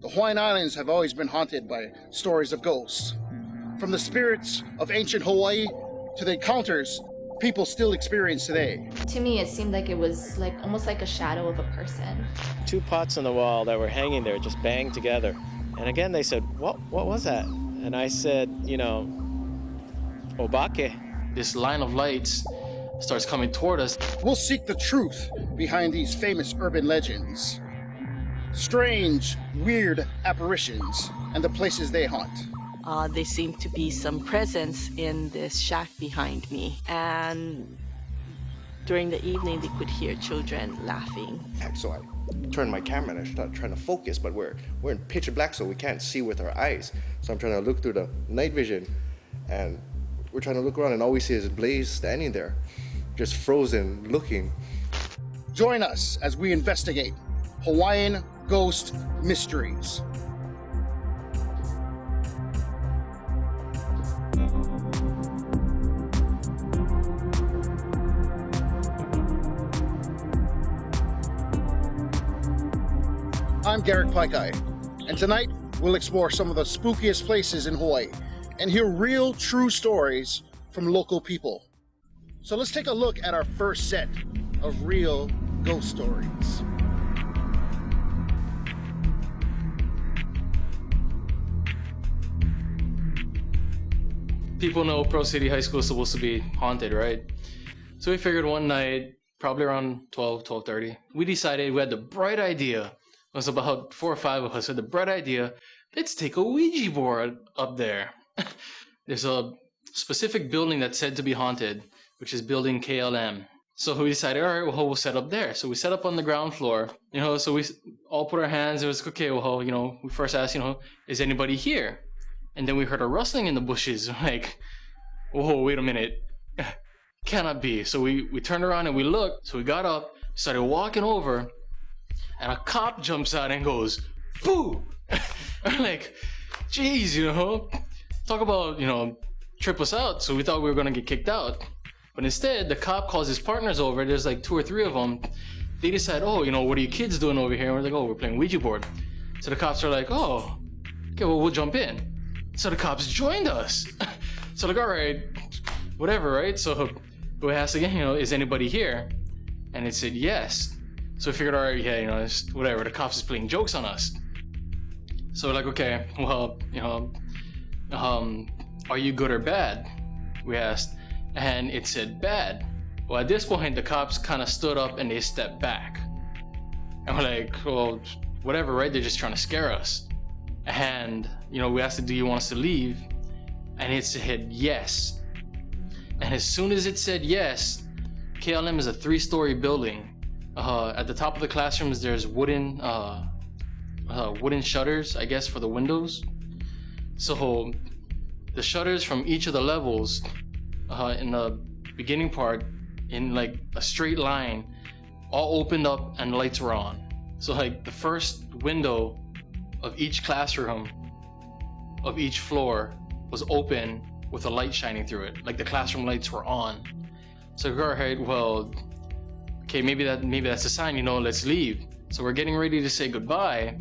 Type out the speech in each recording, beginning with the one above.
The Hawaiian Islands have always been haunted by stories of ghosts. From the spirits of ancient Hawaii to the encounters people still experience today. To me, it seemed like it was like almost like a shadow of a person. 2 pots on the wall that were hanging there, just banged together. And again, they said, what was that? And I said, obake. This line of lights starts coming toward us. We'll seek the truth behind these famous urban legends. Strange, weird apparitions and the places they haunt. There seemed to be some presence in this shack behind me. And during the evening, they could hear children laughing. So I turned my camera and I started trying to focus, but we're in pitch black, so we can't see with our eyes. So I'm trying to look through the night vision, and we're trying to look around, and all we see is Blaze standing there, just frozen, looking. Join us as we investigate Hawaiian Ghost Mysteries. I'm Garrick Paikai, and tonight we'll explore some of the spookiest places in Hawaii and hear real, true stories from local people. So let's take a look at our first set of real ghost stories. People know Pro City High School is supposed to be haunted, right? So we figured one night, probably around 12:30, we decided we had the bright idea. It was about 4 or 5 of us had the bright idea, let's take a Ouija board up there. There's a specific building that's said to be haunted, which is building KLM. So we decided, all right, well, we'll set up there. So we set up on the ground floor, so we all put our hands, it was, okay, well, we first asked, is anybody here? And then we heard a rustling in the bushes, like, whoa, wait a minute, cannot be. So we turned around and we looked, so we got up, started walking over, and a cop jumps out and goes, boo! I'm like, geez, talk about, trip us out. So we thought we were gonna get kicked out. But instead, the cop calls his partners over. There's like 2 or 3 of them. They decide, oh, what are you kids doing over here? And we're like, oh, we're playing Ouija board. So the cops are like, oh, okay, well, we'll jump in. So the cops joined us. So like, all right, whatever, right? So we asked again, is anybody here? And it said yes. So we figured, all right, yeah, it's whatever. The cops is playing jokes on us. So we're like, okay, well, are you good or bad? We asked, and it said bad. Well, at this point, the cops kind of stood up and they stepped back. And we're like, well, whatever, right? They're just trying to scare us. And, we asked, do you want us to leave? And it said yes. And as soon as it said yes, KLM is a 3-story building. At the top of the classrooms, there's wooden shutters, I guess, for the windows. So the shutters from each of the levels, in the beginning part, in like a straight line, all opened up and lights were on. So like the first window of each classroom, of each floor, was open with a light shining through it. Like the classroom lights were on. So go ahead, well, okay, maybe that's a sign, let's leave. So we're getting ready to say goodbye,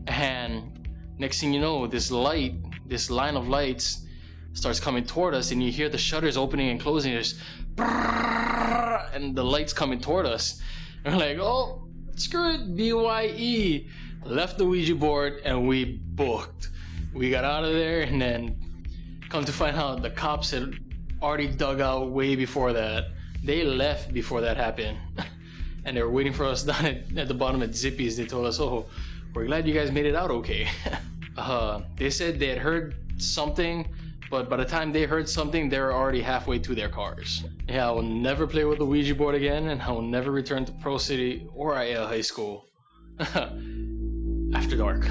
and next thing you know, this line of lights starts coming toward us, and you hear the shutters opening and closing, just and the lights coming toward us. And we're like, oh, screw it, BYE. Left the Ouija board and we booked. We got out of there, and then come to find out the cops had already dug out way before that. They left before that happened. And they were waiting for us down at the bottom at Zippy's. They told us, oh, we're glad you guys made it out okay. They said they had heard something, but by the time they heard something, they were already halfway to their cars. Yeah, I will never play with the Ouija board again, and I will never return to Pro City or High School after dark.